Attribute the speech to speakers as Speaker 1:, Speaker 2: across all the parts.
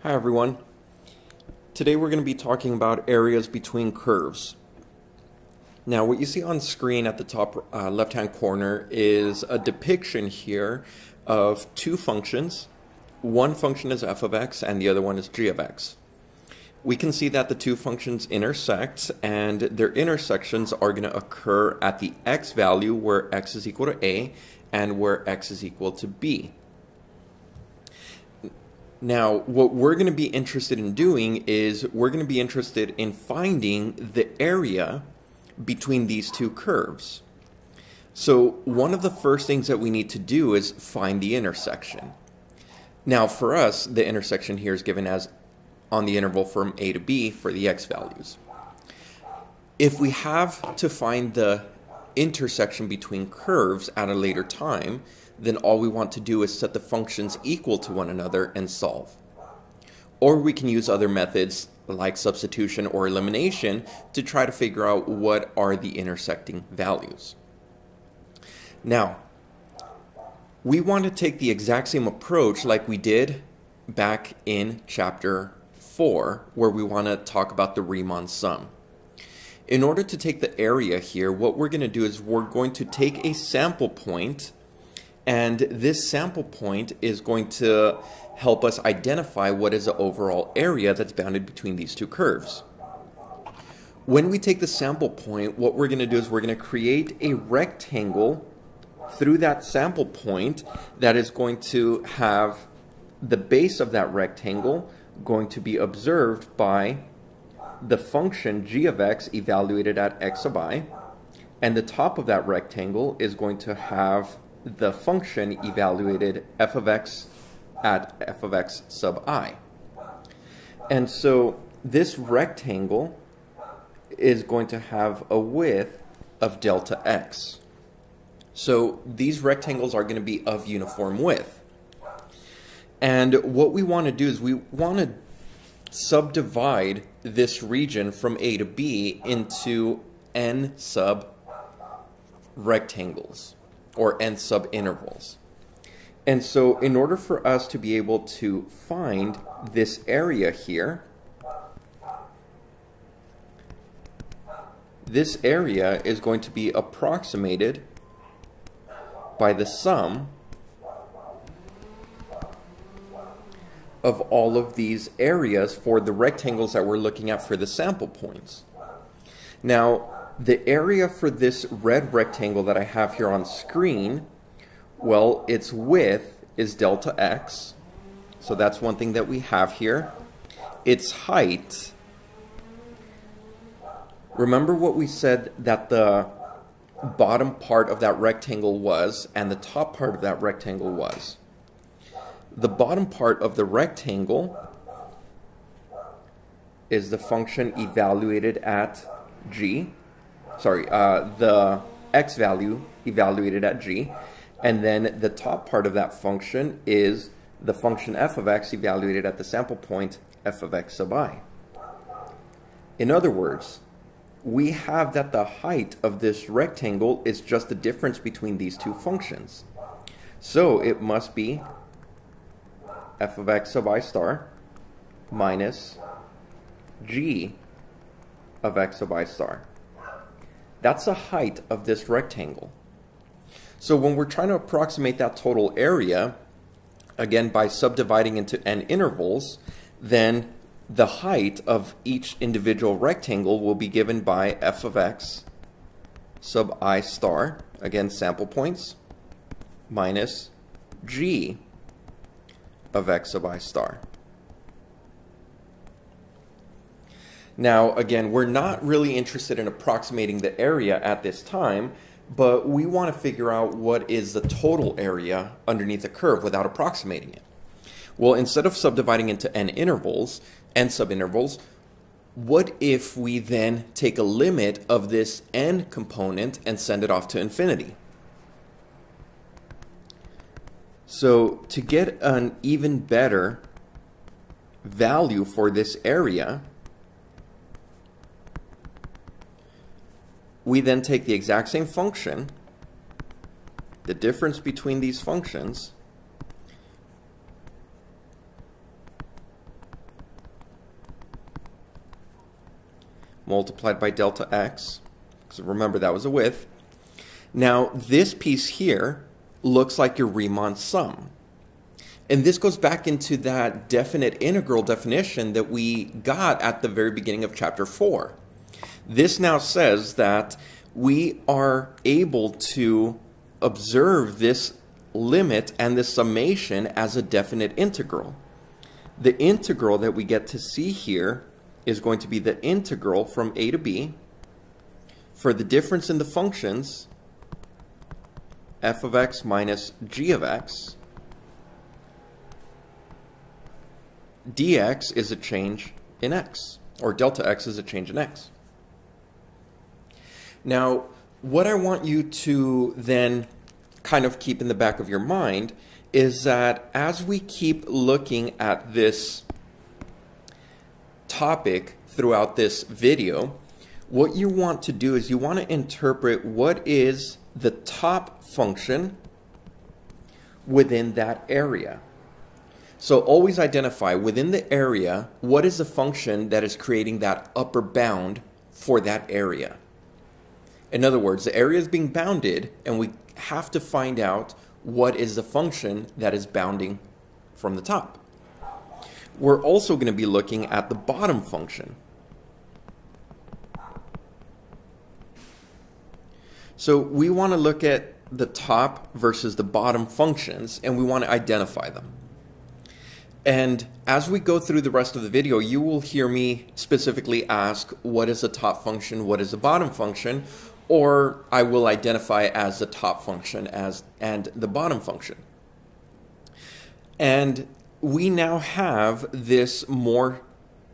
Speaker 1: Hi everyone. Today we're going to be talking about areas between curves. Now what you see on screen at the top left-hand corner is a depiction here of two functions. One function is f of x and the other one is g of x. We can see that the two functions intersect, and their intersections are going to occur at the x value where x is equal to a and where x is equal to b. Now, what we're going to be interested in doing is we're going to be interested in finding the area between these two curves. So one of the first things that we need to do is find the intersection. Now for us, the intersection here is given as on the interval from a to b for the x values. If we have to find the intersection between curves at a later time, then all we want to do is set the functions equal to one another and solve. Or we can use other methods like substitution or elimination to try to figure out what are the intersecting values. Now, we want to take the exact same approach like we did back in chapter 4, where we want to talk about the Riemann sum. In order to take the area here, what we're going to do is we're going to take a sample point, and this sample point is going to help us identify what is the overall area that's bounded between these two curves. When we take the sample point, what we're going to do is we're going to create a rectangle through that sample point that is going to have the base of that rectangle going to be observed by the function g of x evaluated at x sub I, and the top of that rectangle is going to have the function evaluated f of x at f of x sub I. And so this rectangle is going to have a width of delta x. So these rectangles are going to be of uniform width. And what we want to do is we want to subdivide this region from A to B into n sub rectangles or n sub intervals. And so in order for us to be able to find this area here, this area is going to be approximated by the sum of all of these areas for the rectangles that we're looking at for the sample points. Now, the area for this red rectangle that I have here on screen, well, its width is delta x. So that's one thing that we have here. Its height, remember what we said that the bottom part of that rectangle was and the top part of that rectangle was. The bottom part of the rectangle is the function evaluated at g, the x value evaluated at g, and then the top part of that function is the function f of x evaluated at the sample point f of x sub I. In other words, we have that the height of this rectangle is just the difference between these two functions. So it must be f of x sub I star minus g of x sub I star. That's the height of this rectangle. So when we're trying to approximate that total area, again by subdividing into n intervals, then the height of each individual rectangle will be given by f of x sub I star, again sample points, minus g of x sub I star. Now again, we're not really interested in approximating the area at this time, but we want to figure out what is the total area underneath the curve without approximating it. Well, instead of subdividing into n intervals, n subintervals, what if we then take a limit of this n component and send it off to infinity? So to get an even better value for this area, we then take the exact same function, the difference between these functions, multiplied by delta x, because remember that was a width. Now this piece here looks like your Riemann sum. And this goes back into that definite integral definition that we got at the very beginning of chapter 4. This now says that we are able to observe this limit and this summation as a definite integral. The integral that we get to see here is going to be the integral from a to b for the difference in the functions f of x minus g of x. Dx is a change in x, or delta x is a change in x. Now, what I want you to then kind of keep in the back of your mind is that as we keep looking at this topic throughout this video, what you want to do is you want to interpret what is the top function within that area. So always identify within the area what is the function that is creating that upper bound for that area. In other words, the area is being bounded and we have to find out what is the function that is bounding from the top. We're also going to be looking at the bottom function. So we want to look at the top versus the bottom functions and we want to identify them. And as we go through the rest of the video, you will hear me specifically ask what is the top function, what is the bottom function, or I will identify as the top function and the bottom function. And we now have this more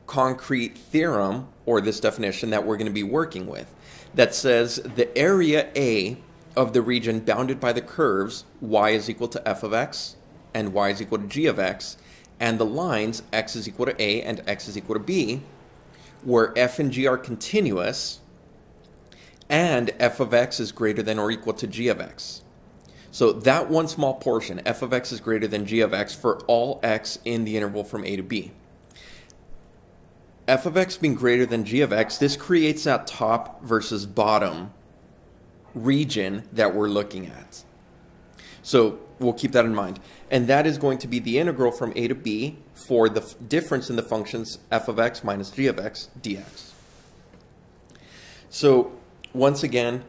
Speaker 1: concrete theorem, or this definition that we're going to be working with, that says the area A of the region bounded by the curves y is equal to f of x and y is equal to g of x, and the lines x is equal to a and x is equal to b, where f and g are continuous, and f of x is greater than or equal to g of x. So that one small portion, f of x is greater than g of x for all x in the interval from a to b. F of x being greater than g of x, this creates that top versus bottom region that we're looking at. So we'll keep that in mind. And that is going to be the integral from a to b for the difference in the functions f of x minus g of x dx. So once again,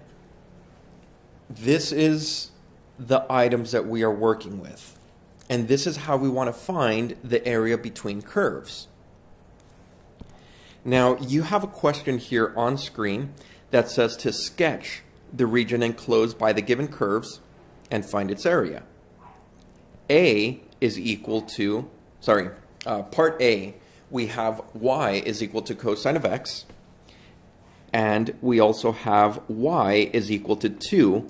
Speaker 1: this is the items that we are working with. And this is how we want to find the area between curves. Now, you have a question here on screen that says to sketch the region enclosed by the given curves and find its area. A is equal to, part A, we have y is equal to cosine of x, and we also have y is equal to 2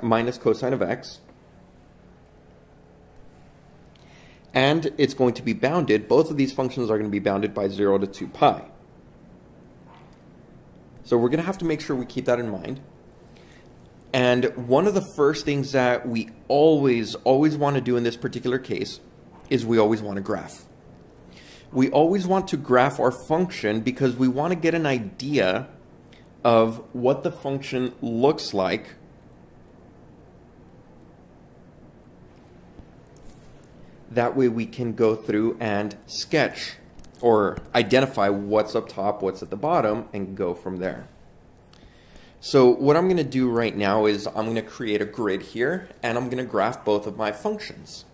Speaker 1: minus cosine of x, and it's going to be bounded, both of these functions are going to be bounded by 0 to 2 pi. So we're going to have to make sure we keep that in mind. And one of the first things that we always want to do in this particular case is we always want to graph. We always want to graph our function because we want to get an idea of what the function looks like that way we can go through and sketch or identify what's up top, what's at the bottom, and go from there. So what I'm going to do right now is I'm going to create a grid here, and I'm going to graph both of my functions.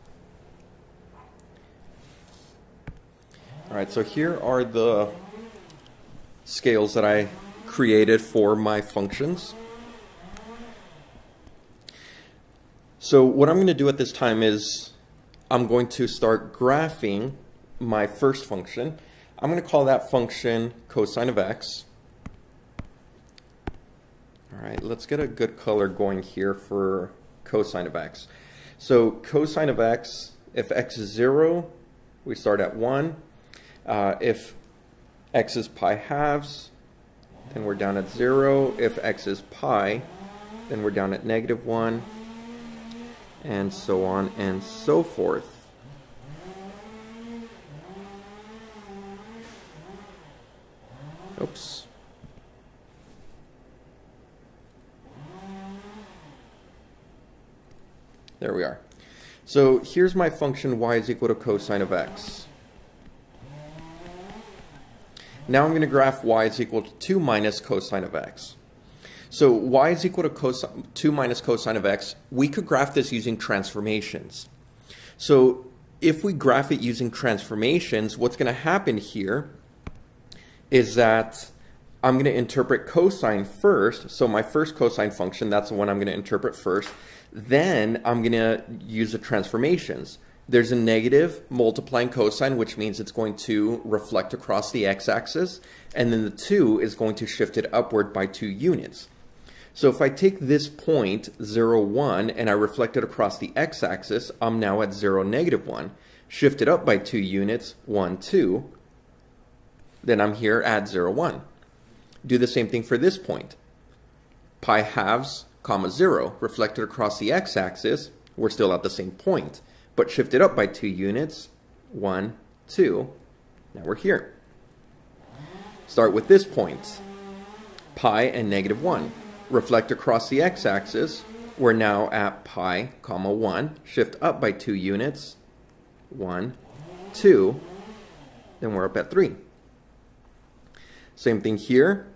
Speaker 1: All right, so here are the scales that I created for my functions. So what I'm going to do at this time is I'm going to start graphing my first function. I'm going to call that function cosine of x. All right, let's get a good color going here for cosine of x. So cosine of x, if x is 0, we start at 1. If x is pi halves, then we're down at 0. If x is pi, then we're down at -1, and so on and so forth. Oops, There we are. So here's my function y is equal to cosine of x. Now I'm going to graph y is equal to 2 minus cosine of x. So y is equal to 2 minus cosine of x. We could graph this using transformations. So if we graph it using transformations, what's going to happen here is that I'm going to interpret cosine first. So my first cosine function, that's the one I'm going to interpret first. Then I'm going to use the transformations. There's a negative multiplying cosine, which means it's going to reflect across the x-axis. And then the 2 is going to shift it upward by 2 units. So if I take this point, 0, 1, and I reflect it across the x-axis, I'm now at 0, negative 1. Shift it up by 2 units, 1, 2. Then I'm here at 0, 1. Do the same thing for this point. Pi halves, comma 0, reflected across the x-axis, we're still at the same point. But shift it up by 2 units, 1, 2. Now we're here. Start with this point. Pi and negative 1. Reflect across the x-axis, we're now at pi, comma 1. Shift up by 2 units, 1, 2. Then we're up at 3. Same thing here.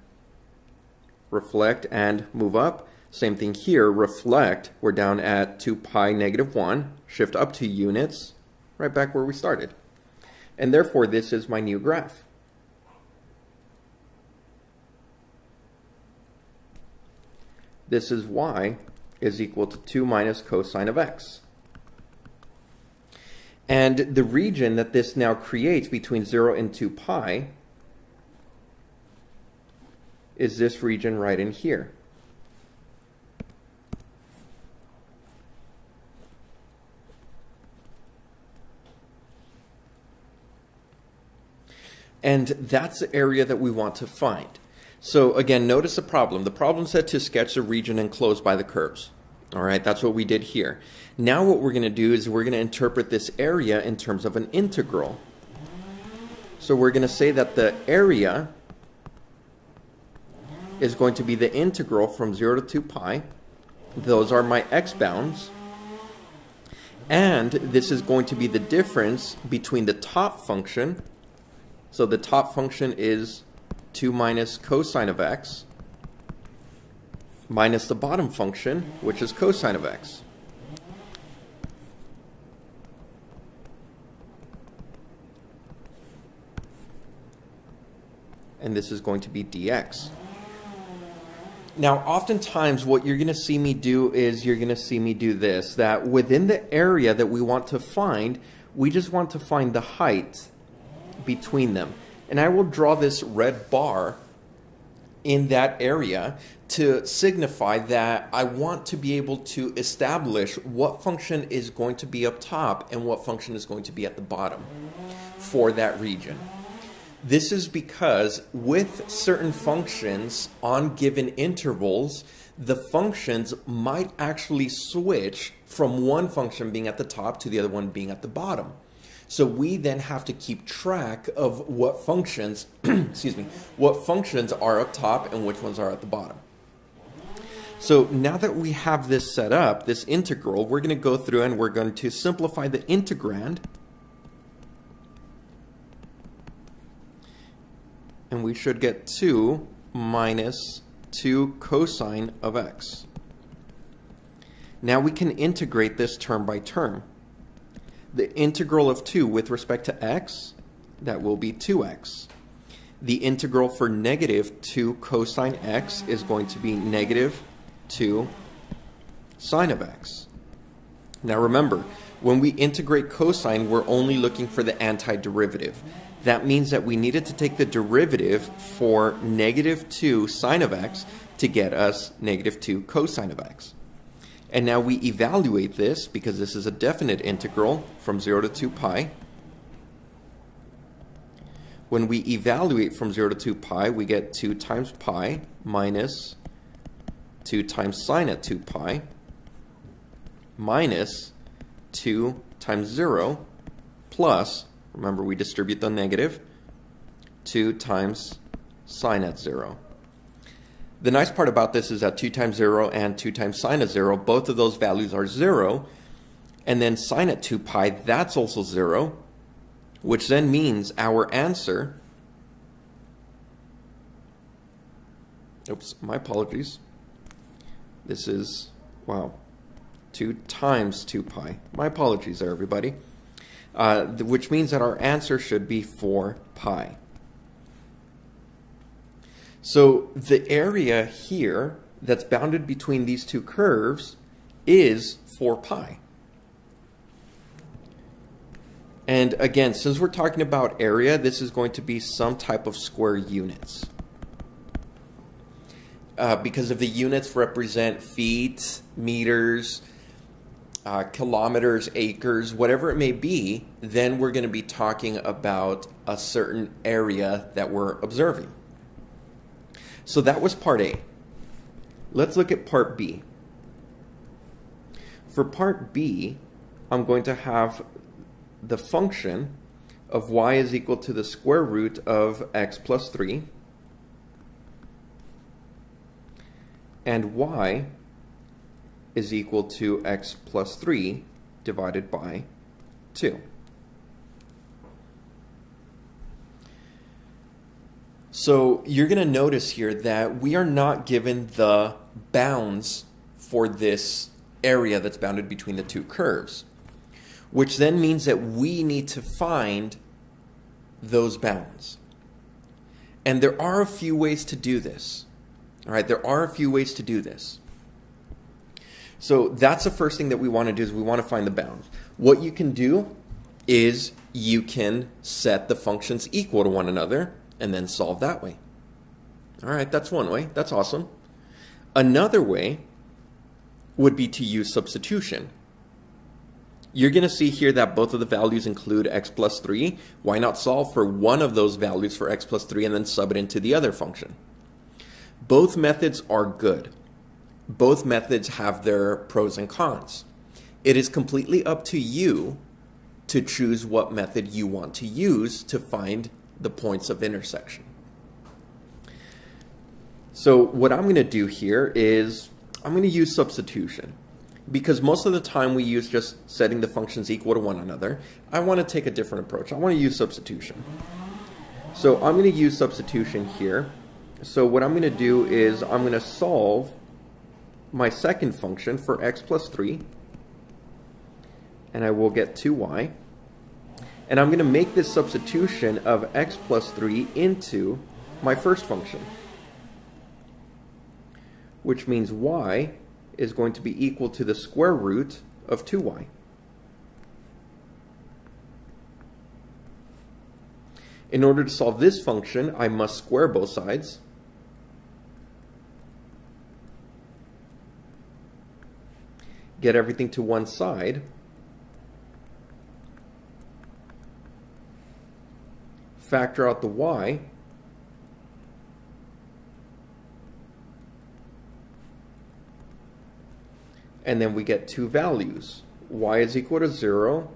Speaker 1: Reflect and move up. Same thing here. Reflect. We're down at 2 pi negative 1. Shift up 2 units. Right back where we started. And therefore, this is my new graph. This is y is equal to 2 minus cosine of x. And the region that this now creates between 0 and 2 pi is this region right in here. And that's the area that we want to find. So again, notice the problem. The problem said to sketch the region enclosed by the curves. All right, that's what we did here. Now what we're going to do is we're going to interpret this area in terms of an integral. So we're going to say that the area is going to be the integral from 0 to 2 pi. Those are my x bounds. And this is going to be the difference between the top function. So the top function is 2 minus cosine of x minus the bottom function, which is cosine of x. And this is going to be dx. Now, oftentimes what you're going to see me do is you're going to see me do this, that within the area that we want to find, we just want to find the height between them. And I will draw this red bar in that area to signify that I want to be able to establish what function is going to be up top and what function is going to be at the bottom for that region. This is because with certain functions on given intervals, the functions might actually switch from one function being at the top to the other one being at the bottom. So we then have to keep track of what functions, excuse me, what functions are up top and which ones are at the bottom. So now that we have this set up, this integral, we're going to go through and we're going to simplify the integrand. And we should get 2 minus 2 cosine of x. Now we can integrate this term by term. The integral of 2 with respect to x, that will be 2x. The integral for negative 2 cosine x is going to be negative 2 sine of x. Now remember, when we integrate cosine, we're only looking for the antiderivative. That means that we needed to take the derivative for negative 2 sine of x to get us negative 2 cosine of x. And now we evaluate this because this is a definite integral from 0 to 2 pi. When we evaluate from 0 to 2 pi, we get 2 times pi minus 2 times sine at 2 pi minus 2 times 0 plus, remember we distribute the negative, 2 times sine at 0. The nice part about this is that 2 times 0 and 2 times sine of 0, both of those values are 0. and then sine at 2 pi, that's also 0, which then means our answer, oops, my apologies, this is, wow, 2 times 2 pi. My apologies there, everybody. Which means that our answer should be 4 pi. So the area here that's bounded between these two curves is 4 pi. And again, since we're talking about area, this is going to be some type of square units. Because if the units represent feet, meters, kilometers, acres, whatever it may be, then we're going to be talking about a certain area that we're observing. So that was part A. Let's look at part B. For part B, I'm going to have the function of y is equal to the square root of x plus 3, and y is equal to x plus 3 divided by 2. So you're going to notice here that we are not given the bounds for this area that's bounded between the two curves, which then means that we need to find those bounds. And there are a few ways to do this. All right, there are a few ways to do this. So that's the first thing that we want to do, is we want to find the bounds. What you can do is you can set the functions equal to one another and then solve that way. All right, that's one way. That's awesome. Another way would be to use substitution. You're going to see here that both of the values include x plus 3. Why not solve for one of those values for x plus 3 and then sub it into the other function? Both methods are good. Both methods have their pros and cons. It is completely up to you to choose what method you want to use to find the points of intersection. So what I'm going to do here is I'm going to use substitution. Because most of the time we use just setting the functions equal to one another, I want to take a different approach. I want to use substitution. So I'm going to use substitution here. So what I'm going to do is I'm going to solve my second function for x plus 3, and I will get 2y. And I'm going to make this substitution of x plus 3 into my first function, which means y is going to be equal to the square root of 2y. In order to solve this function, I must square both sides. Get everything to one side. Factor out the y. And then we get two values. Y is equal to 0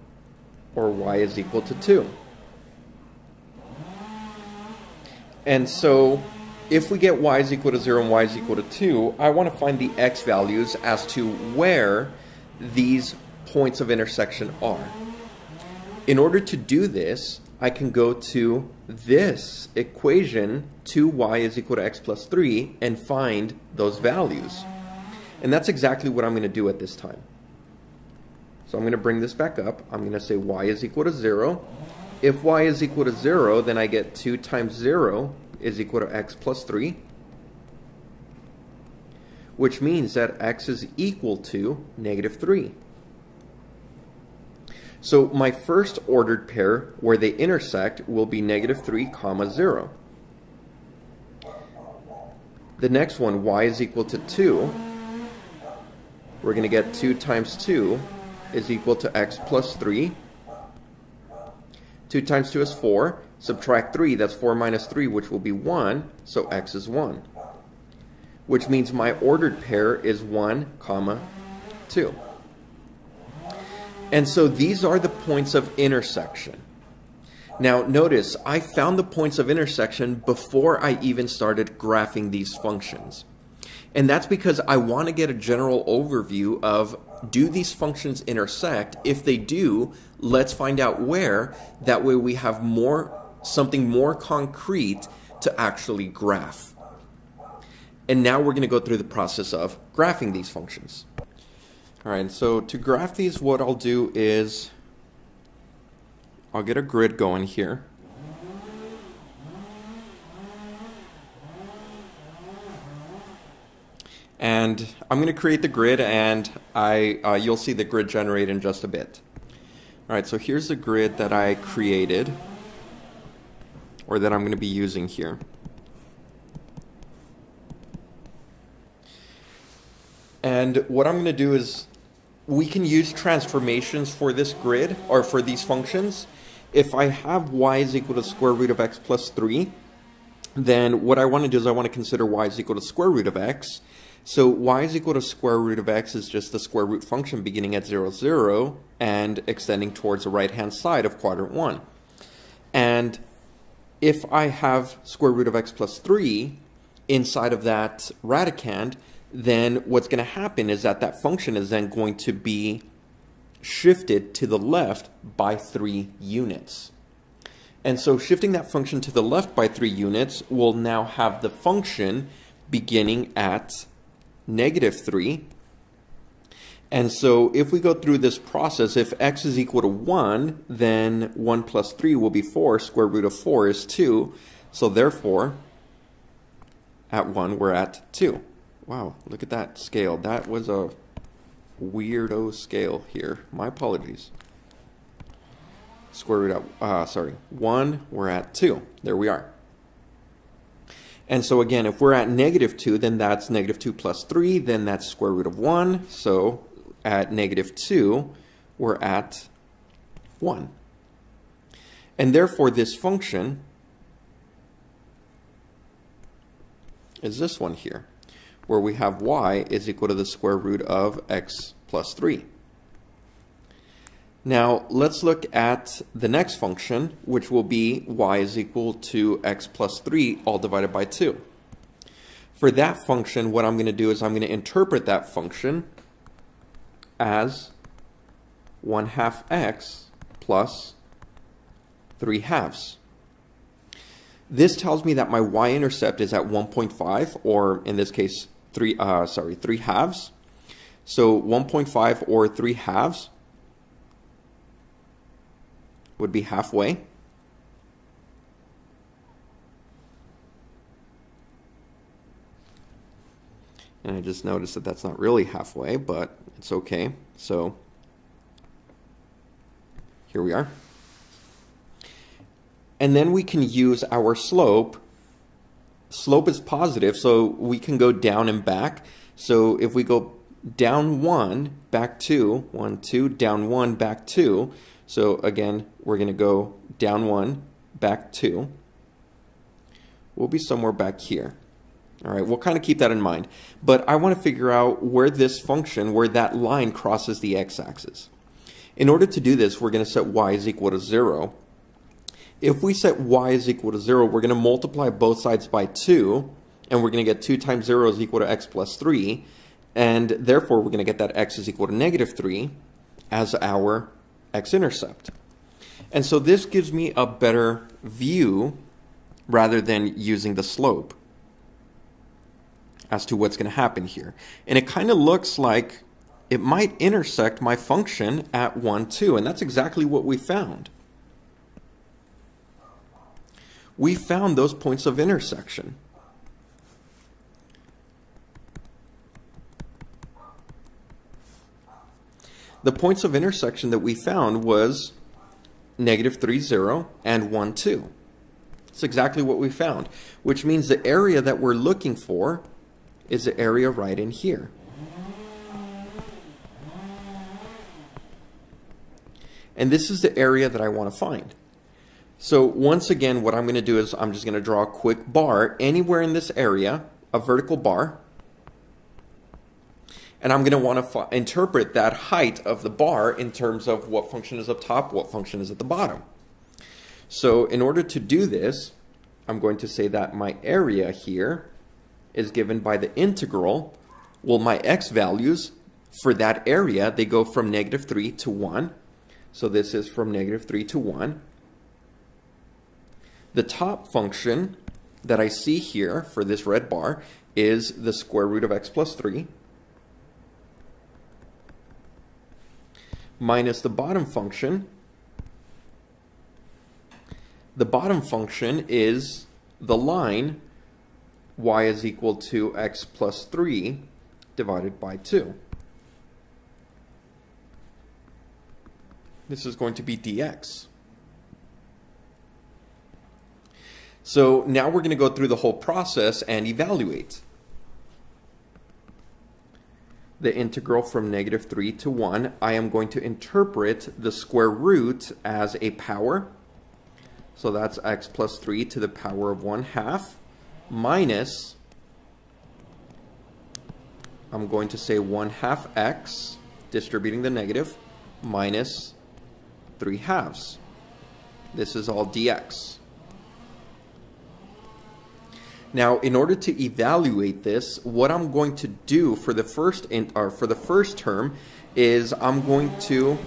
Speaker 1: or y is equal to 2. And so if we get y is equal to 0 and y is equal to 2, I want to find the x values as to where these points of intersection are. In order to do this, I can go to this equation, 2y is equal to x plus 3, and find those values. And that's exactly what I'm going to do at this time. So I'm going to bring this back up. I'm going to say y is equal to 0. If y is equal to 0, then I get 2 times 0 is equal to x plus 3, which means that x is equal to -3. So my first ordered pair where they intersect will be -3, 0. The next one, y is equal to 2. We're going to get 2 times 2 is equal to x plus 3. 2 times 2 is 4. Subtract 3, that's 4 minus 3, which will be 1, so x is 1. Which means my ordered pair is 1, 2. And so these are the points of intersection. Now notice, I found the points of intersection before I even started graphing these functions. And that's because I want to get a general overview of do these functions intersect? If they do, let's find out where. That way we have something more concrete to actually graph. And now we're going to go through the process of graphing these functions. All right, so to graph these, what I'll do is I'll get a grid going here. And I'm going to create the grid, and you'll see the grid generate in just a bit. All right, so here's the grid that I created, or that I'm going to be using here. And what I'm going to do is we can use transformations for this grid, or for these functions. If I have y is equal to square root of x plus 3, then what I want to do is I want to consider y is equal to square root of x. So y is equal to square root of x is just the square root function beginning at 0, 0 and extending towards the right-hand side of quadrant 1. And if I have square root of x plus 3 inside of that radicand, then what's going to happen is that that function is then going to be shifted to the left by 3 units. And so shifting that function to the left by 3 units will now have the function beginning at -3. And so if we go through this process, if x is equal to 1, then 1 plus 3 will be 4. Square root of 4 is 2. So therefore, at 1, we're at 2. Wow, look at that scale. That was a weirdo scale here. My apologies. Square root of, 1, we're at 2. There we are. And so again, if we're at -2, then that's -2 plus 3, then that's square root of 1. So at -2, we're at 1. And therefore, this function is this one here, where we have y is equal to the square root of x plus 3. Now, let's look at the next function, which will be y is equal to x plus 3 all divided by 2. For that function, what I'm going to do is I'm going to interpret that function as 1/2 x plus 3/2. This tells me that my y-intercept is at 1.5, or in this case, 3/2. So 1.5 or 3/2 would be halfway. And I just noticed that that's not really halfway, but it's okay. So here we are. And then we can use our slope. Slope is positive, so we can go down and back. So if we go down 1, back 2, 1, 2, down 1, back 2. So again, we're going to go down 1, back 2. We'll be somewhere back here. All right, we'll kind of keep that in mind. But I want to figure out where this function, where that line crosses the x-axis. In order to do this, we're going to set y is equal to 0. If we set y is equal to 0, we're going to multiply both sides by 2, and we're going to get 2 times 0 is equal to x plus 3, and therefore we're going to get that x is equal to -3 as our x-intercept. And so this gives me a better view rather than using the slope as to what's going to happen here. And it kind of looks like it might intersect my function at 1, 2, and that's exactly what we found. We found those points of intersection. The points of intersection that we found was -3, 0 and 1, 2. That's exactly what we found, which means the area that we're looking for is the area right in here. And this is the area that I want to find. So once again, what I'm going to do is I'm just going to draw a quick bar anywhere in this area, a vertical bar. And I'm going to want to interpret that height of the bar in terms of what function is up top, what function is at the bottom. So in order to do this, I'm going to say that my area here is given by the integral. Well, my x values for that area, they go from -3 to 1. So this is from -3 to 1. The top function that I see here for this red bar is the square root of x plus 3 minus the bottom function. The bottom function is the line y is equal to x plus 3 divided by 2. This is going to be dx. So now we're going to go through the whole process and evaluate. The integral from -3 to 1, I am going to interpret the square root as a power. So that's x plus 3 to the power of 1/2 minus, I'm going to say 1/2 x, distributing the negative, minus 3/2. This is all dx. Now, in order to evaluate this, what I'm going to do for the first term is I'm going to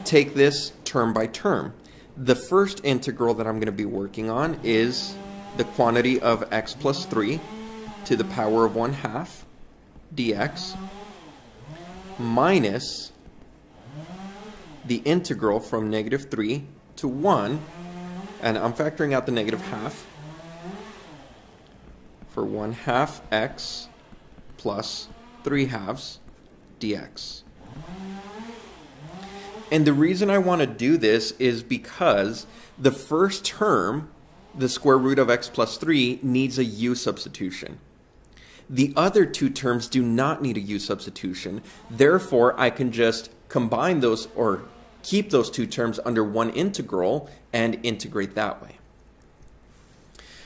Speaker 1: take this term by term. The first integral that I'm going to be working on is the quantity of x plus 3 to the power of 1/2 dx minus the integral from -3 to 1, and I'm factoring out the -1/2 for 1/2 x plus 3/2 dx. And the reason I want to do this is because the first term, the square root of x plus 3, needs a u substitution. The other two terms do not need a u substitution. Therefore, I can just combine those or keep those two terms under one integral and integrate that way.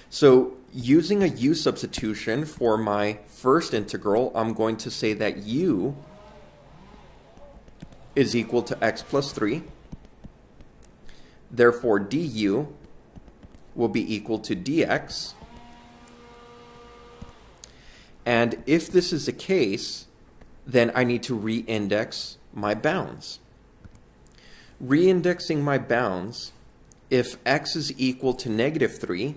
Speaker 1: So using a u substitution for my first integral, I'm going to say that u is equal to x plus 3. Therefore, du will be equal to dx. And if this is the case, then I need to re-index my bounds. Re-indexing my bounds, if x is equal to -3,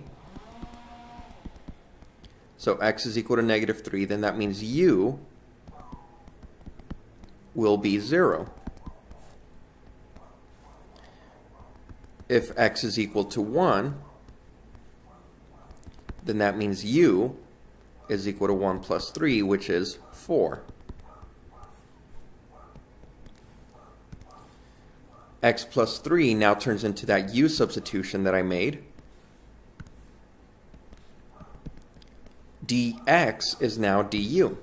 Speaker 1: so x is equal to -3, then that means u will be 0. If x is equal to 1, then that means u is equal to 1 plus 3, which is 4. X plus 3 now turns into that u substitution that I made. Dx is now du.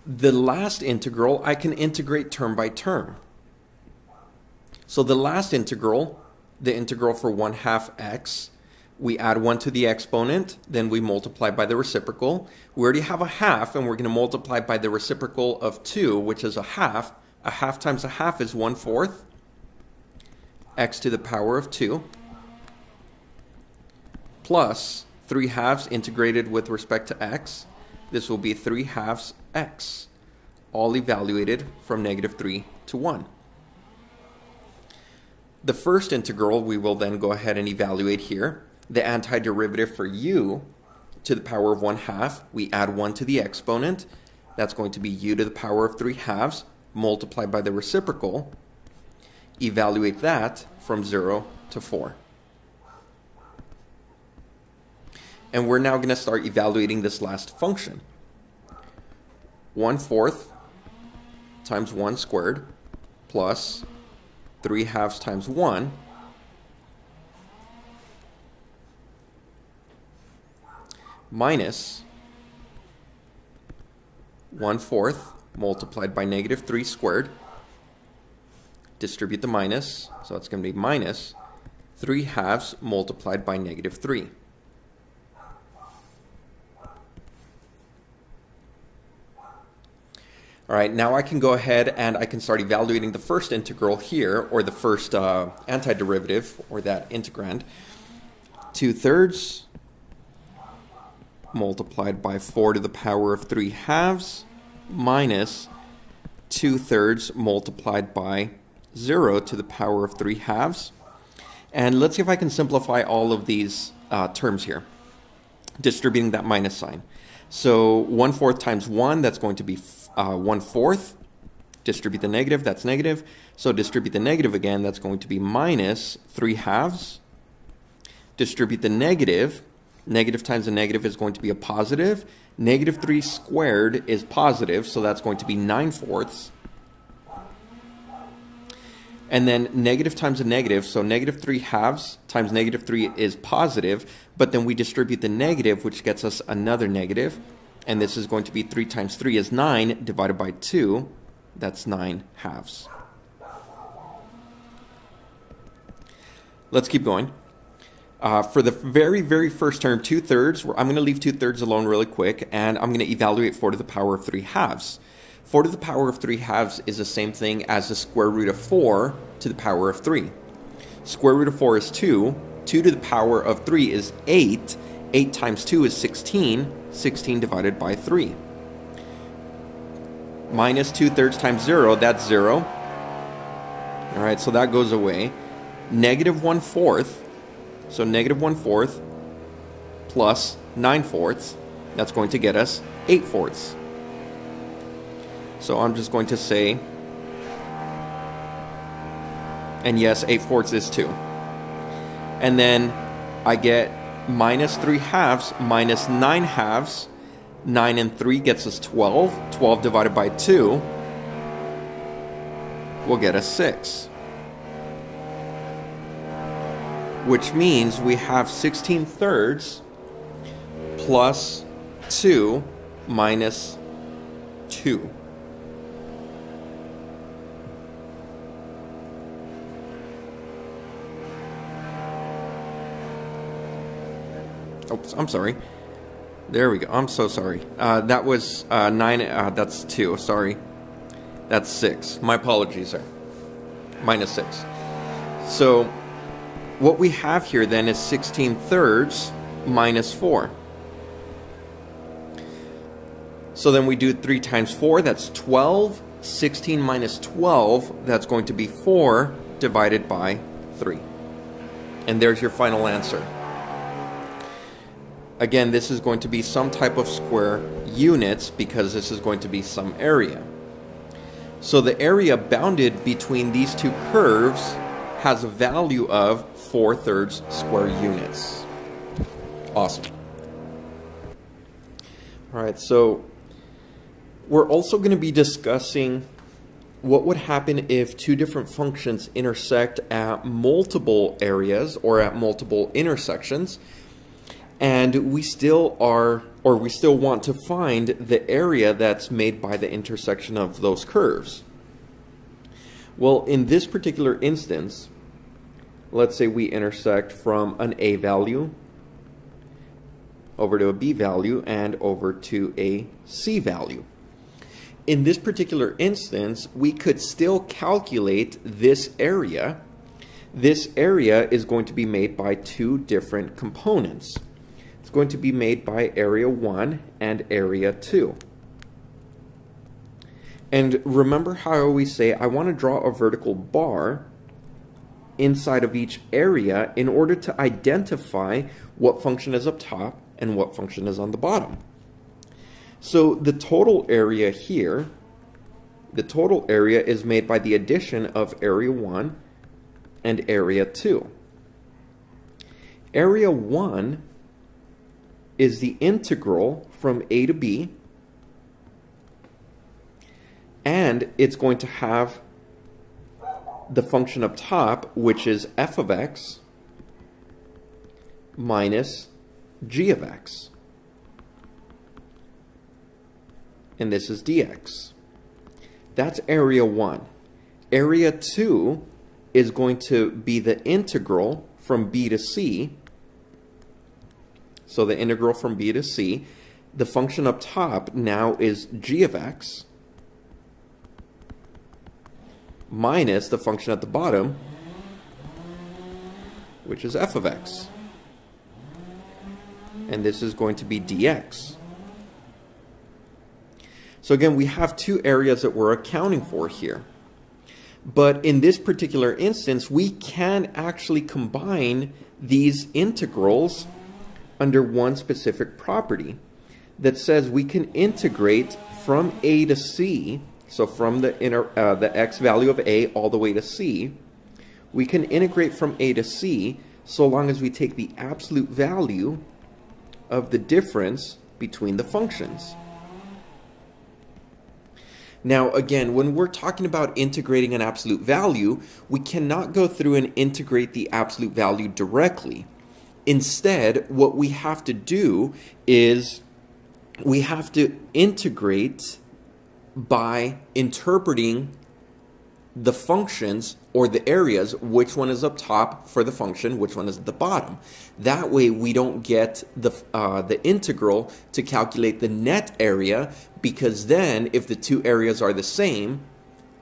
Speaker 1: The last integral, I can integrate term by term. So the last integral, the integral for 1/2 x, we add 1 to the exponent, then we multiply by the reciprocal. We already have a half, and we're going to multiply by the reciprocal of 2, which is a half. A half times a half is 1/4. X to the power of 2 plus 3/2 integrated with respect to x. This will be 3/2 x, all evaluated from -3 to 1. The first integral we will then go ahead and evaluate here. The antiderivative for u to the power of 1/2, we add 1 to the exponent. That's going to be u to the power of 3/2 multiplied by the reciprocal. Evaluate that from 0 to 4. And we're now going to start evaluating this last function. 1/4 times 1 squared plus 3/2 times 1 minus 1/4 multiplied by -3 squared. Distribute the minus, so it's going to be minus 3/2 multiplied by -3. All right, now I can go ahead and I can start evaluating the first integral here, or the first antiderivative, or that integrand. 2/3 multiplied by 4 to the power of 3 halves minus 2/3 multiplied by 0 to the power of 3 halves. And let's see if I can simplify all of these terms here, distributing that minus sign. So 1/4 times 1, that's going to be 1/4. Distribute the negative, that's negative. So distribute the negative again, that's going to be minus 3 halves. Distribute the negative. Negative times a negative is going to be a positive. Negative 3 squared is positive, so that's going to be 9/4. And then negative times a negative, so negative 3 halves times negative 3 is positive, but then we distribute the negative, which gets us another negative. And this is going to be 3 times 3 is 9, divided by 2, that's 9 halves. Let's keep going. For the very, very first term, 2/3, I'm going to leave 2/3 alone really quick, and I'm going to evaluate 4 to the power of 3 halves. 4 to the power of 3 halves is the same thing as the square root of 4 to the power of 3. Square root of 4 is 2. 2 to the power of 3 is 8. 8 times 2 is 16. 16 divided by 3. Minus 2/3 times 0, that's 0. All right, so that goes away. Negative 1/4. So negative 1/4 plus 9/4, that's going to get us 8/4. So I'm just going to say, and yes, 8/4 is 2. And then I get minus 3 halves minus 9 halves. 9 and 3 gets us 12. 12 divided by 2 will get us 6. Which means we have 16/3 plus 2 minus 2. Oops, I'm sorry. There we go. I'm so sorry. That was 9. That's 2. Sorry. That's 6. My apologies, sir. Minus 6. So what we have here then is 16/3 minus 4. So then we do 3 times 4, that's 12. 16 minus 12, that's going to be 4 divided by 3. And there's your final answer. Again, this is going to be some type of square units because this is going to be some area. So the area bounded between these two curves has a value of 4/3 square units. Awesome. All right, so we're also going to be discussing what would happen if two different functions intersect at multiple areas or at multiple intersections, and we still want to find the area that's made by the intersection of those curves. Well, in this particular instance, let's say we intersect from an A value over to a B value and over to a C value. In this particular instance, we could still calculate this area. This area is going to be made by two different components. It's going to be made by area 1 and area 2. And remember how I always say I want to draw a vertical bar inside of each area in order to identify what function is up top and what function is on the bottom. So the total area here, the total area is made by the addition of area 1 and area 2. Area 1 is the integral from A to B, and it's going to have the function up top, which is f of x minus g of x. And this is dx. That's area 1. Area 2 is going to be the integral from B to C. So the integral from B to C. The function up top now is g of x minus the function at the bottom, which is f of x. and this is going to be dx. So again, we have two areas that we're accounting for here. But in this particular instance, we can actually combine these integrals under one specific property that says we can integrate from a to c, so from the x value of a all the way to c, we can integrate from a to c so long as we take the absolute value of the difference between the functions. Now again, when we're talking about integrating an absolute value, we cannot go through and integrate the absolute value directly. Instead, what we have to do is we have to integrate by interpreting the functions or the areas, which one is up top for the function, which one is at the bottom. That way we don't get the integral to calculate the net area, because then if the two areas are the same,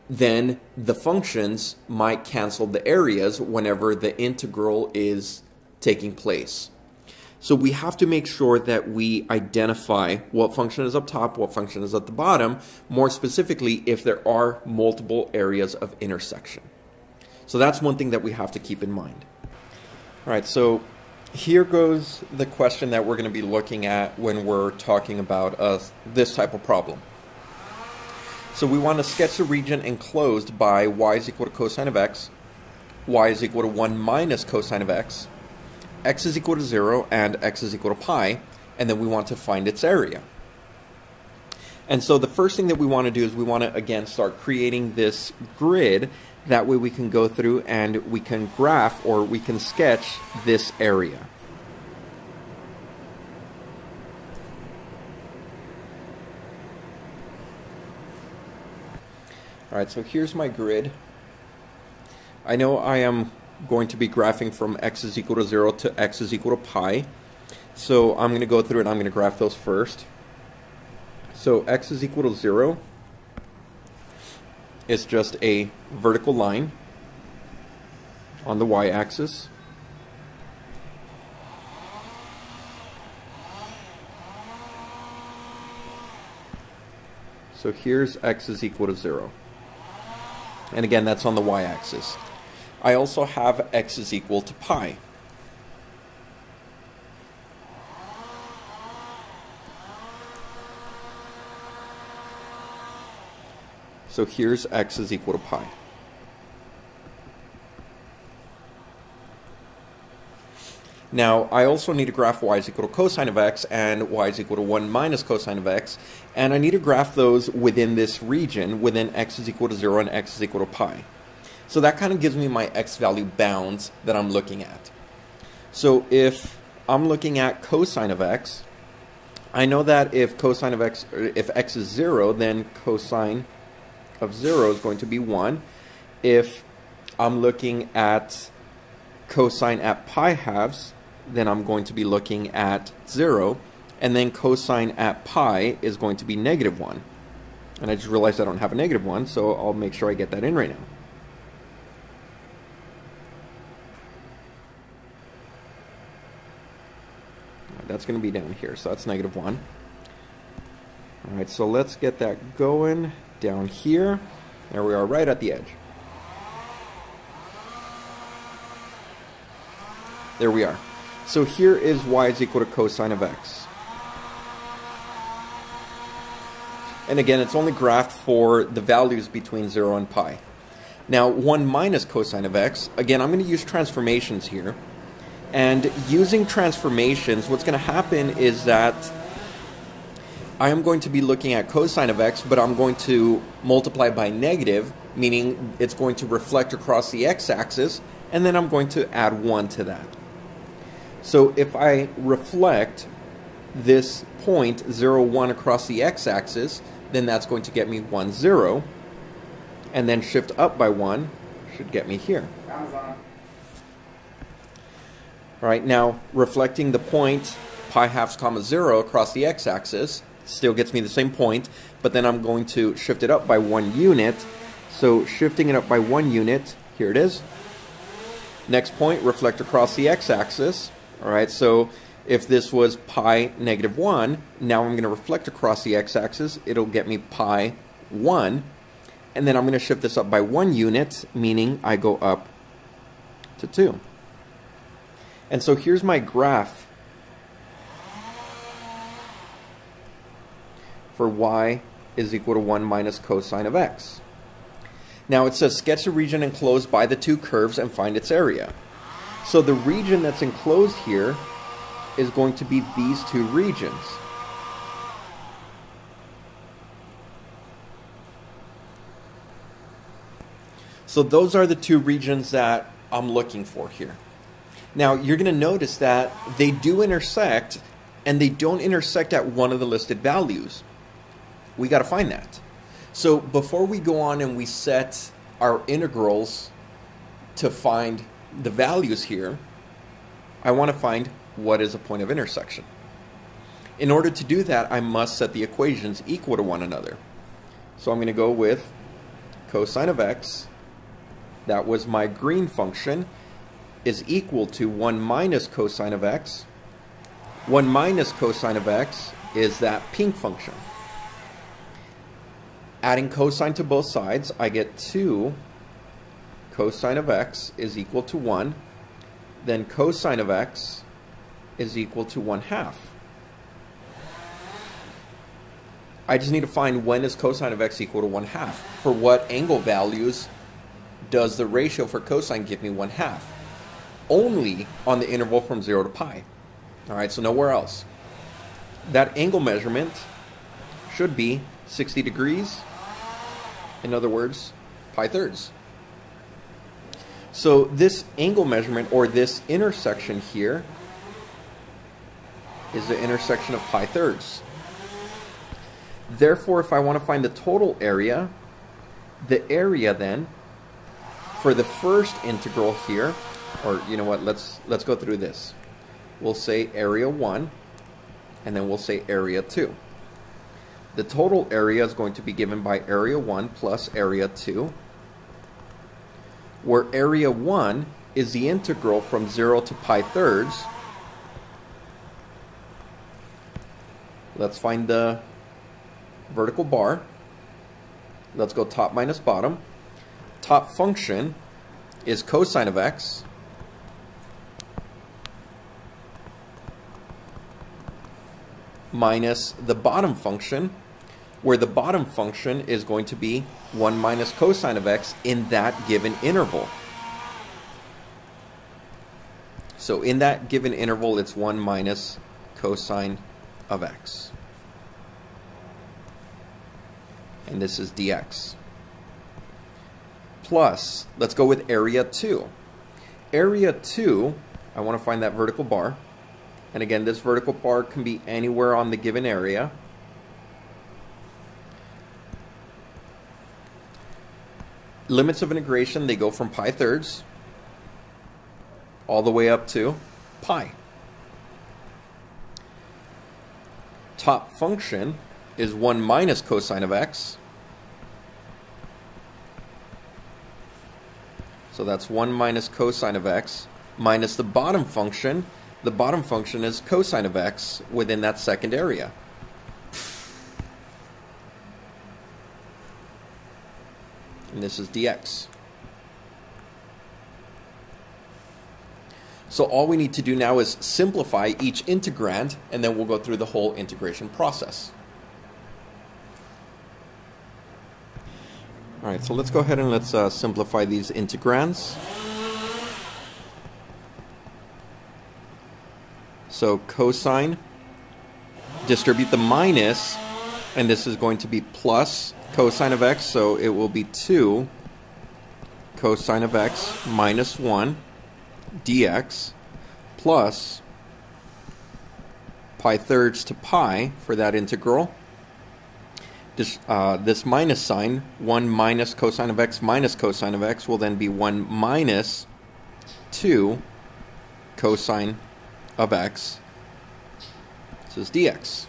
Speaker 1: then the functions might cancel the areas whenever the integral is taking place. So we have to make sure that we identify what function is up top, what function is at the bottom, more specifically if there are multiple areas of intersection. So that's one thing that we have to keep in mind. All right, so here goes the question that we're going to be looking at when we're talking about this type of problem. So we want to sketch the region enclosed by y is equal to cosine of x, y is equal to 1 minus cosine of x is equal to 0, and x is equal to pi, and then we want to find its area. And so the first thing that we want to do is we want to, again, start creating this grid. That way we can go through and we can graph, or we can sketch this area. All right, so here's my grid. I know I am going to be graphing from x is equal to 0 to x is equal to pi. So I'm going to go through and I'm going to graph those first. So x is equal to 0 is just a vertical line on the y-axis. So here's x is equal to 0. And again, that's on the y-axis. I also have x is equal to pi. So here's x is equal to pi. Now, I also need to graph y is equal to cosine of x and y is equal to 1 minus cosine of x, and I need to graph those within this region, within x is equal to 0 and x is equal to pi. So that kind of gives me my x value bounds that I'm looking at. So if I'm looking at cosine of x, I know that if cosine of x, if x is 0, then cosine of 0 is going to be 1. If I'm looking at cosine at pi halves, then I'm going to be looking at 0. And then cosine at pi is going to be negative 1. And I just realized I don't have a negative 1, so I'll make sure I get that in right now. That's going to be down here, so that's negative 1. Alright, so let's get that going down here. There we are, right at the edge. There we are. So here is y is equal to cosine of x. And again, it's only graphed for the values between 0 and pi. Now, 1 minus cosine of x, again, I'm going to use transformations here. And using transformations, what's going to happen is that I am going to be looking at cosine of x, but I'm going to multiply by negative, meaning it's going to reflect across the x-axis, and then I'm going to add 1 to that. So if I reflect this point 0, 1 across the x-axis, then that's going to get me 1, 0, and then shift up by 1 should get me here. All right, now reflecting the point pi halves comma 0 across the x-axis still gets me the same point, but then I'm going to shift it up by 1 unit. So shifting it up by 1 unit, here it is. Next point, reflect across the x-axis. All right, so If this was pi negative 1, now I'm going to reflect across the x-axis. It'll get me pi 1. And then I'm going to shift this up by 1 unit, meaning I go up to 2. And so here's my graph for y is equal to 1 minus cosine of x. Now it says sketch the region enclosed by the two curves and find its area. So the region that's enclosed here is going to be these two regions. So those are the two regions that I'm looking for here. Now you're going to notice that they do intersect, and they don't intersect at one of the listed values. We got to find that. So before we go on and we set our integrals to find the values here, I want to find what is a point of intersection. In order to do that, I must set the equations equal to one another. So I'm going to go with cosine of x, that was my green function, is equal to 1 minus cosine of x. 1 minus cosine of x is that pink function. Adding cosine to both sides, I get 2 cosine of x is equal to 1. Then cosine of x is equal to 1/2. I just need to find when is cosine of x equal to 1/2. For what angle values does the ratio for cosine give me 1/2? Only on the interval from 0 to pi. Alright, so nowhere else. That angle measurement should be 60 degrees. In other words, pi thirds. So this angle measurement, or this intersection here, is the intersection of pi thirds. Therefore, if I want to find the total area, the area then for the first integral here, or you know what, let's go through this. We'll say area 1, and then we'll say area 2. The total area is going to be given by area 1 plus area 2, where area 1 is the integral from 0 to pi thirds. Let's find the vertical bar. Let's go top minus bottom. Top function is cosine of x minus the bottom function, where the bottom function is going to be 1 minus cosine of x in that given interval. So in that given interval, it's 1 minus cosine of x. And this is dx. Plus, let's go with area 2. Area 2, I want to find that vertical bar. And again, this vertical bar can be anywhere on the given area. Limits of integration, they go from pi thirds all the way up to pi. Top function is 1 minus cosine of x. So that's 1 minus cosine of x minus the bottom function. The bottom function is cosine of x within that second area. And this is dx. So all we need to do now is simplify each integrand, and then we'll go through the whole integration process. Alright, so let's go ahead and let's simplify these integrands. So cosine, distribute the minus, and this is going to be plus cosine of x, so it will be 2 cosine of x minus 1 dx plus pi thirds to pi for that integral. This minus sign, 1 minus cosine of x minus cosine of x, will then be 1 minus 2 cosine of x. This is dx.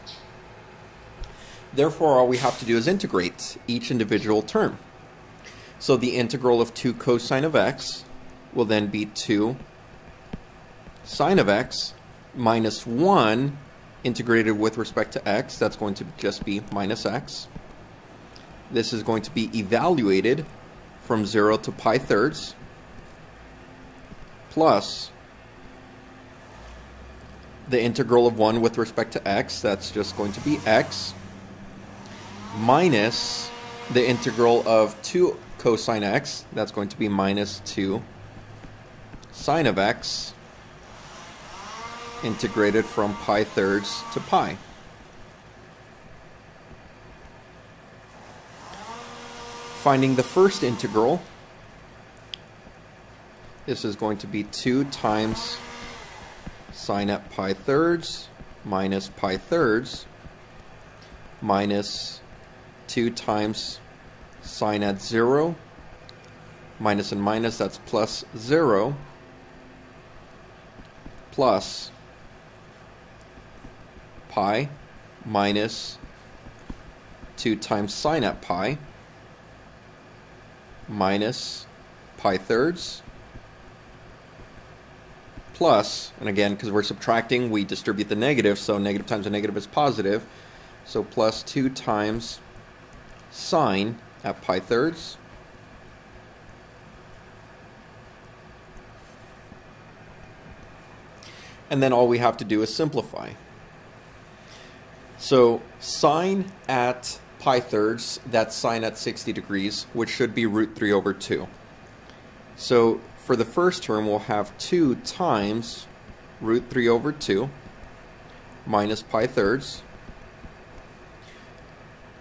Speaker 1: Therefore, all we have to do is integrate each individual term. So the integral of 2 cosine of x will then be 2 sine of x minus 1 integrated with respect to x, that's going to just be minus x. This is going to be evaluated from 0 to pi thirds, plus the integral of 1 with respect to x, that's just going to be x, minus the integral of 2 cosine x, that's going to be minus 2 sine of x, integrated from pi thirds to pi. Finding the first integral, this is going to be 2 times sine at pi thirds minus pi thirds minus 2 times sine at 0, minus and minus, that's plus 0, plus pi minus 2 times sine at pi minus pi thirds plus, and again, because we're subtracting, we distribute the negative, so negative times a negative is positive, so plus 2 times sine at pi thirds and then all we have to do is simplify. So sine at pi thirds, that's sine at 60 degrees, which should be root 3 over 2. So for the first term, we'll have 2 times root 3 over 2 minus pi thirds.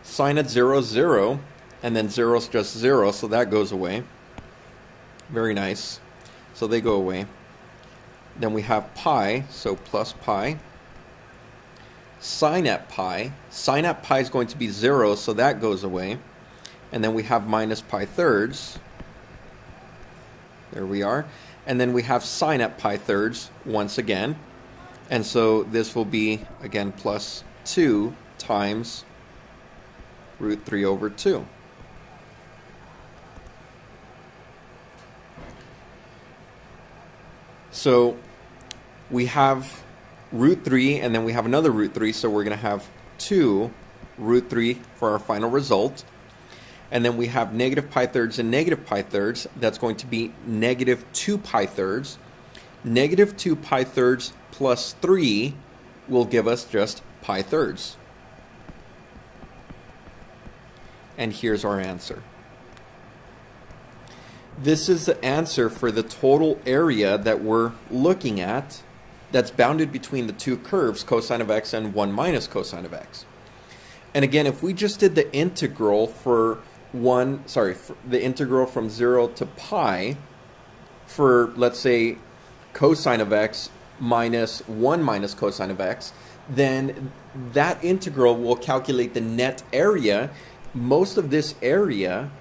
Speaker 1: Sine at 0 is 0, and then 0 is just 0, so that goes away. Very nice. So they go away. Then we have pi, so plus pi. Sine at pi is going to be 0, so that goes away. And then we have minus pi thirds. There we are. And then we have sine at pi thirds once again. And so this will be, again, plus 2 times root 3 over 2. So we have root 3, and then we have another root 3, so we're going to have 2 root 3 for our final result. And then we have negative pi thirds and negative pi thirds. That's going to be negative 2 pi thirds. Negative 2 pi thirds plus 3 will give us just pi thirds. And here's our answer. This is the answer for the total area that we're looking at that's bounded between the two curves, cosine of x and 1 minus cosine of x. And again, if we just did the integral for the integral from 0 to pi for, let's say, cosine of x minus 1 minus cosine of x, then that integral will calculate the net area. Most of this area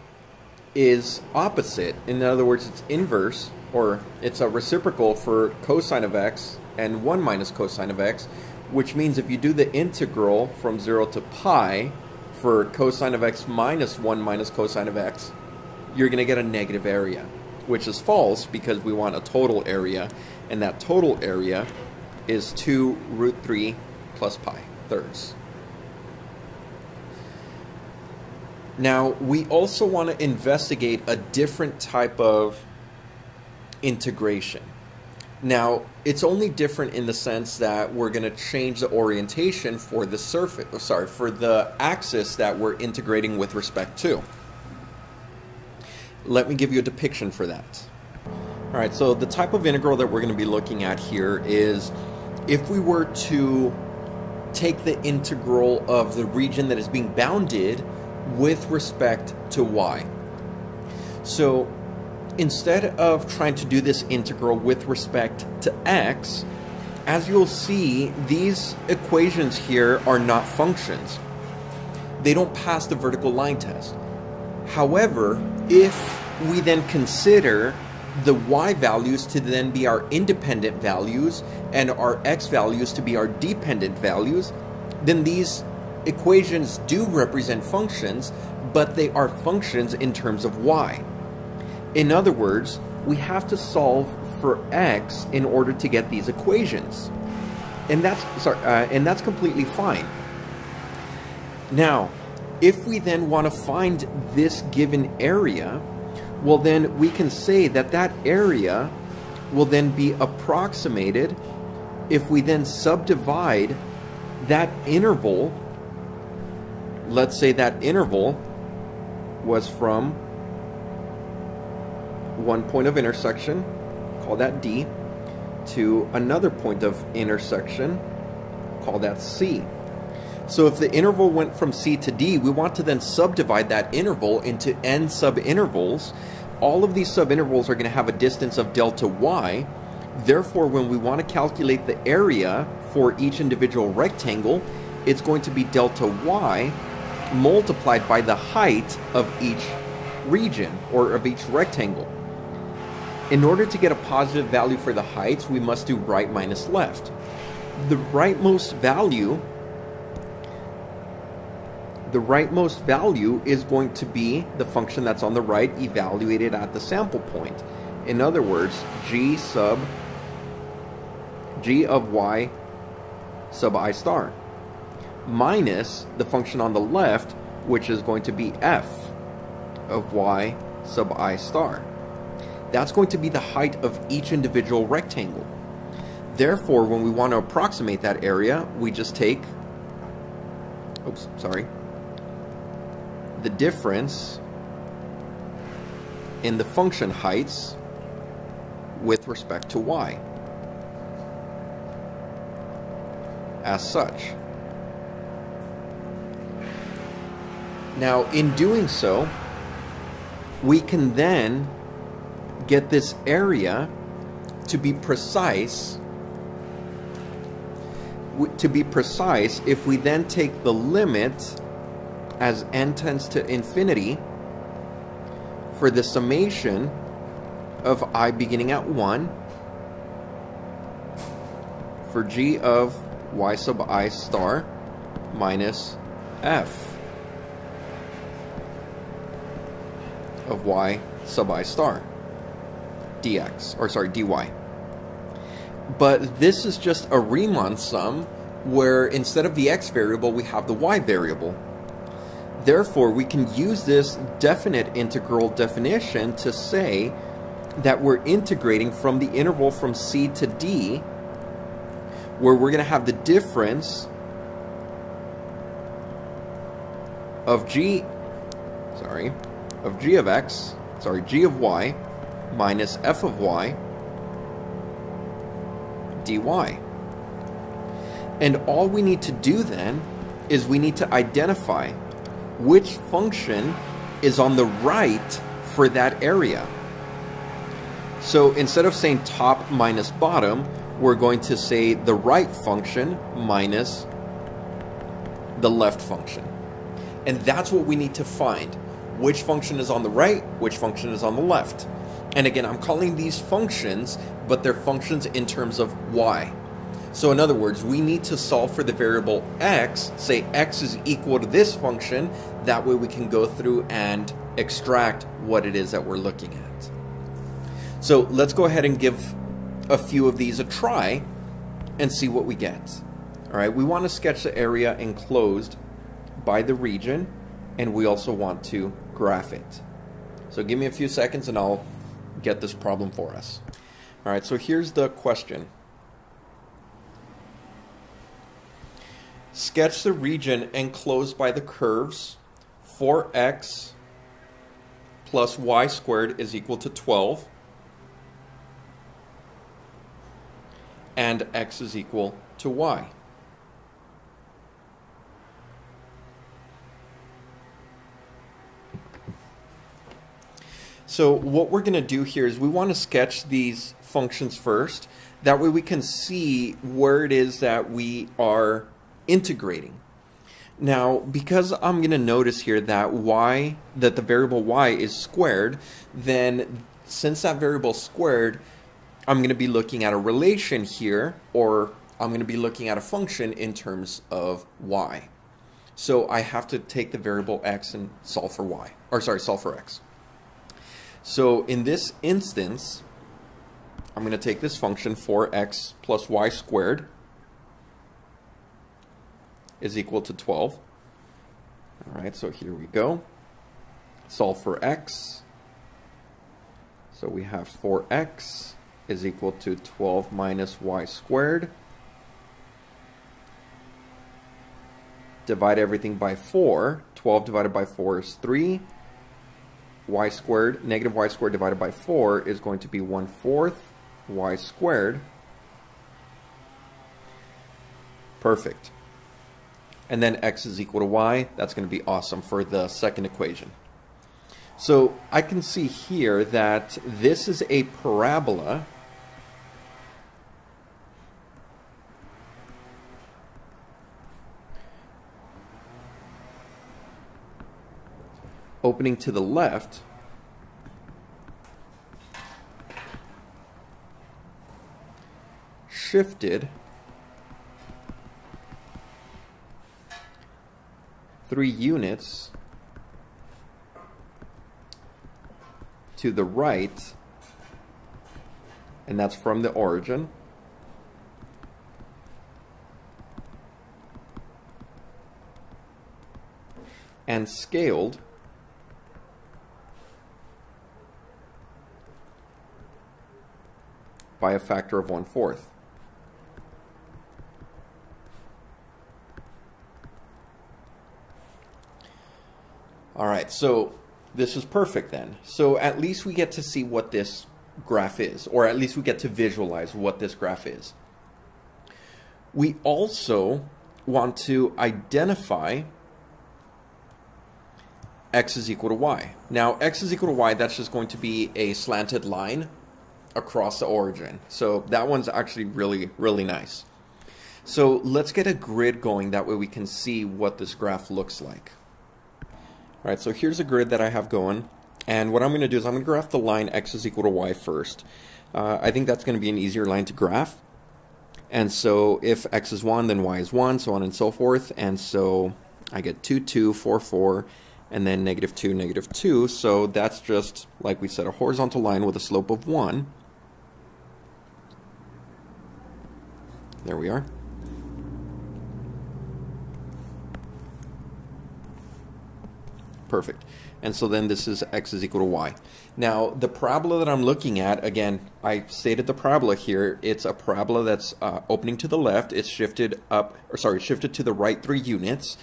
Speaker 1: is opposite. In other words, it's inverse, or it's a reciprocal for cosine of x and 1 minus cosine of x, which means if you do the integral from 0 to pi for cosine of x minus 1 minus cosine of x, you're going to get a negative area, which is false because we want a total area, and that total area is 2 root 3 plus pi thirds. Now, we also want to investigate a different type of integration. Now, it's only different in the sense that we're going to change the orientation for the surface, for the axis that we're integrating with respect to. Let me give you a depiction for that. All right, so the type of integral that we're going to be looking at here is if we were to take the integral of the region that is being bounded with respect to y. So instead of trying to do this integral with respect to x, as you'll see, these equations here are not functions. They don't pass the vertical line test. However, if we then consider the y values to then be our independent values and our x values to be our dependent values, then these equations do represent functions, but they are functions in terms of y. In other words, we have to solve for x in order to get these equations. And that's completely fine. Now, if we then want to find this given area, well then we can say that that area will then be approximated if we then subdivide that interval. Let's say that interval was from one point of intersection, call that D, to another point of intersection, call that C. So if the interval went from C to D, we want to then subdivide that interval into n subintervals. All of these subintervals are going to have a distance of delta y. Therefore, when we want to calculate the area for each individual rectangle, it's going to be delta y multiplied by the height of each region or of each rectangle. In order to get a positive value for the heights, we must do right minus left. The rightmost value is going to be the function that's on the right evaluated at the sample point. In other words, g of y sub I star minus the function on the left, which is going to be f of y sub I star. That's going to be the height of each individual rectangle. Therefore, when we want to approximate that area, we just take, the difference in the function heights with respect to y as such. Now, in doing so, we can then get this area to be precise. If we then take the limit as n tends to infinity for the summation of I beginning at 1 for g of y sub I star minus f of y sub I star dx, or sorry, dy. But this is just a Riemann sum where instead of the x variable we have the y variable. Therefore, we can use this definite integral definition to say that we're integrating from the interval from C to D, where we're going to have the difference of g of y minus f of y dy. And all we need to do then is we need to identify which function is on the right for that area. So instead of saying top minus bottom, we're going to say the right function minus the left function. And that's what we need to find. Which function is on the right, which function is on the left. And again, I'm calling these functions, but they're functions in terms of y. So in other words, we need to solve for the variable x, say x is equal to this function, that way we can go through and extract what it is that we're looking at. So let's go ahead and give a few of these a try and see what we get. All right, we want to sketch the area enclosed by the region, and we also want to graph it. So give me a few seconds and I'll get this problem for us. All right, so here's the question. Sketch the region enclosed by the curves 4x plus y squared is equal to 12 and x is equal to y. So what we're going to do here is we want to sketch these functions first. That way we can see where it is that we are integrating. Now, because I'm going to notice here that the variable y is squared, then since that variable is squared, I'm going to be looking at a relation here, or I'm going to be looking at a function in terms of y. So I have to take the variable x and solve for y, or sorry, solve for x. So in this instance, I'm going to take this function 4x plus y squared is equal to 12. All right, so here we go. Solve for x. So we have 4x is equal to 12 minus y squared. Divide everything by 4. 12 divided by 4 is 3. Y squared, negative y squared divided by 4 is going to be 1/4 y squared. Perfect. And then x is equal to y. That's going to be awesome for the second equation. So I can see here that this is a parabola opening to the left, shifted 3 units to the right, and that's from the origin. And scaled by a factor of 1/4. All right, so this is perfect then. So at least we get to see what this graph is, or at least we get to visualize what this graph is. We also want to identify x is equal to y. Now, x is equal to y, that's just going to be a slanted line across the origin. So that one's actually really, really nice. So let's get a grid going, that way we can see what this graph looks like. All right, so here's a grid that I have going, and what I'm going to do is I'm going to graph the line x is equal to y first. I think that's going to be an easier line to graph. And so if x is 1, then y is 1, so on and so forth. And so I get 2, 2, 4, 4, and then -2, -2. So that's just, like we said, a horizontal line with a slope of 1. There we are. Perfect. And so then this is x is equal to y. Now, the parabola that I'm looking at, again, I stated the parabola here. It's a parabola that's opening to the left. It's shifted up, or sorry, shifted to the right 3 units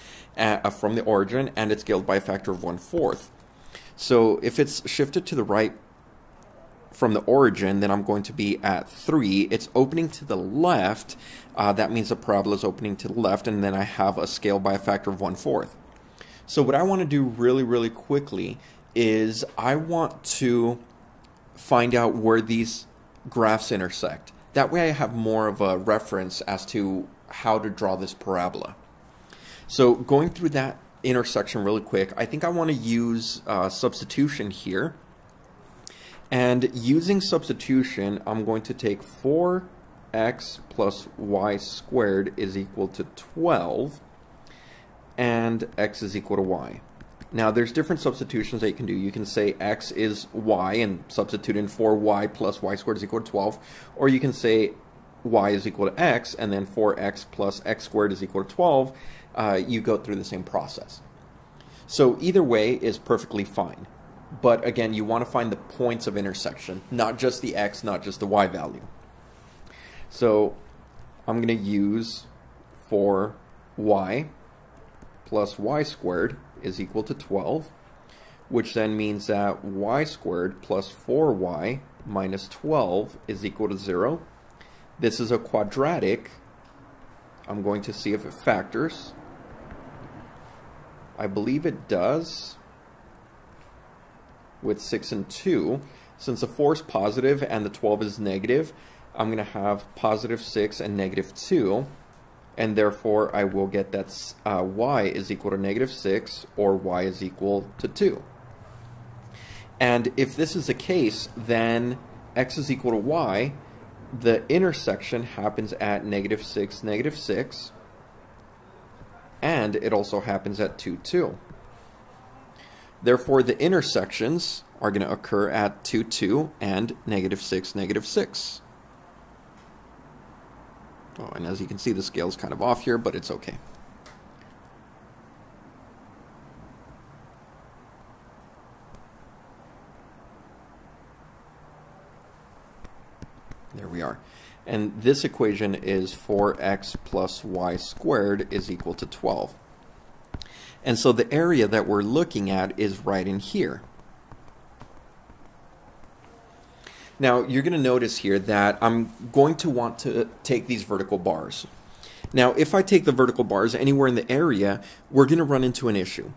Speaker 1: from the origin, and it's scaled by a factor of 1/4. So if it's shifted to the right from the origin, then I'm going to be at 3. It's opening to the left. That means the parabola is opening to the left, and then I have a scale by a factor of 1/4. So what I want to do really, really quickly is I want to find out where these graphs intersect. That way I have more of a reference as to how to draw this parabola. So going through that intersection really quick, I think I want to use substitution here. And using substitution, I'm going to take 4x plus y squared is equal to 12. And x is equal to y. Now there's different substitutions that you can do. You can say x is y and substitute in 4y plus y squared is equal to 12. Or you can say y is equal to x and then 4x plus x squared is equal to 12. You go through the same process. So either way is perfectly fine. But again, you want to find the points of intersection, not just the x, not just the y value. So I'm going to use 4y plus y squared is equal to 12, which then means that y squared plus 4y minus 12 is equal to 0. This is a quadratic. I'm going to see if it factors. I believe it does with 6 and 2. Since the 4 is positive and the 12 is negative, I'm going to have positive 6 and negative 2. And therefore, I will get that y is equal to -6 or y is equal to 2. And if this is the case, then x is equal to y. The intersection happens at -6, -6. And it also happens at 2, 2. Therefore, the intersections are going to occur at 2, 2 and -6, -6. Oh, and as you can see, the scale is kind of off here, but it's okay. There we are. And this equation is 4x plus y squared is equal to 12. And so the area that we're looking at is right in here. Now you're going to notice here that I'm going to want to take these vertical bars. Now if I take the vertical bars anywhere in the area, we're going to run into an issue.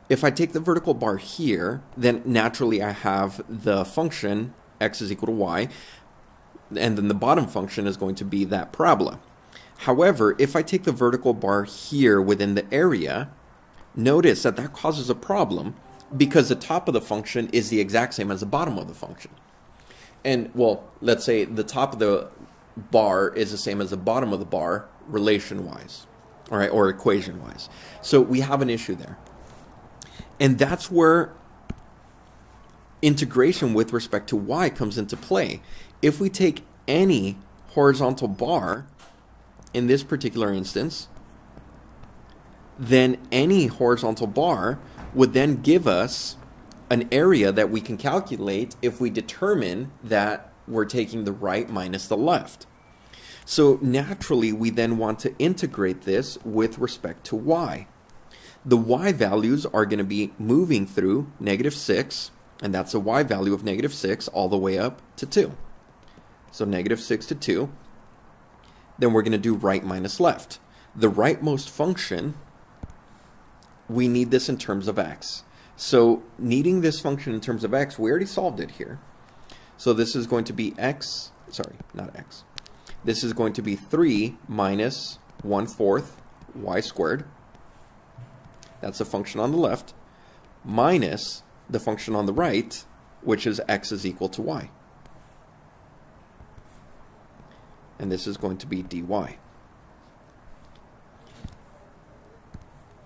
Speaker 1: If I take the vertical bar here, then naturally I have the function x is equal to y, and then the bottom function is going to be that parabola. However, if I take the vertical bar here within the area, notice that that causes a problem because the top of the function is the exact same as the bottom of the function. And, well, let's say the top of the bar is the same as the bottom of the bar relation-wise, all right, or equation-wise. So we have an issue there. And that's where integration with respect to y comes into play. If we take any horizontal bar in this particular instance, then any horizontal bar would then give us an area that we can calculate if we determine that we're taking the right minus the left. So naturally, we then want to integrate this with respect to y. The y values are going to be moving through -6, and that's a y value of -6 all the way up to 2. So -6 to 2. Then we're going to do right minus left. The rightmost function, we need this in terms of x. So needing this function in terms of x, we already solved it here. So this is going to be x, sorry, not x. This is going to be 3 minus 1/4 y squared. That's the function on the left, minus the function on the right, which is x is equal to y. And this is going to be dy.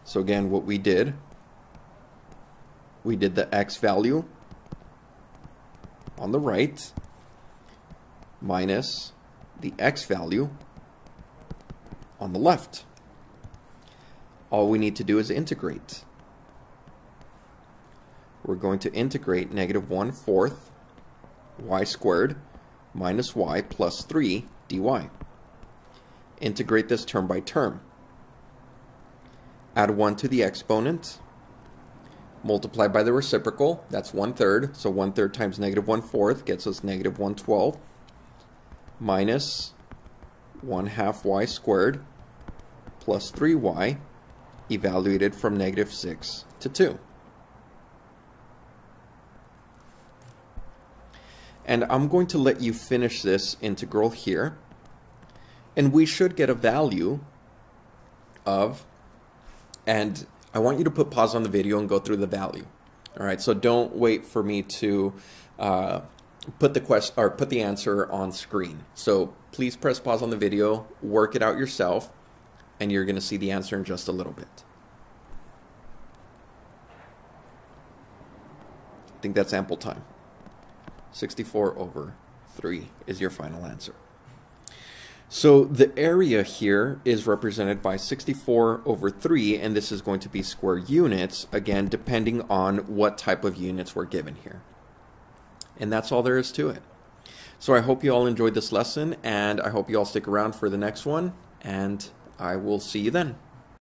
Speaker 1: So again, what we did the x value on the right minus the x value on the left. All we need to do is integrate. We're going to integrate -1/4 y squared minus y plus 3 dy. Integrate this term by term. Add 1 to the exponent. Multiply by the reciprocal. That's 1/3. So 1/3 times -1/4 gets us -112 minus 1/2 y squared plus 3y evaluated from -6 to 2. And I'm going to let you finish this integral here. And we should get a value of, and I want you to put pause on the video and go through the value. All right, so don't wait for me to put the answer on screen. So please press pause on the video, work it out yourself, and you're going to see the answer in just a little bit. I think that's ample time. 64/3 is your final answer. So the area here is represented by 64/3, and this is going to be square units, again, depending on what type of units we're given here. And that's all there is to it. So I hope you all enjoyed this lesson, and I hope you all stick around for the next one, and I will see you then.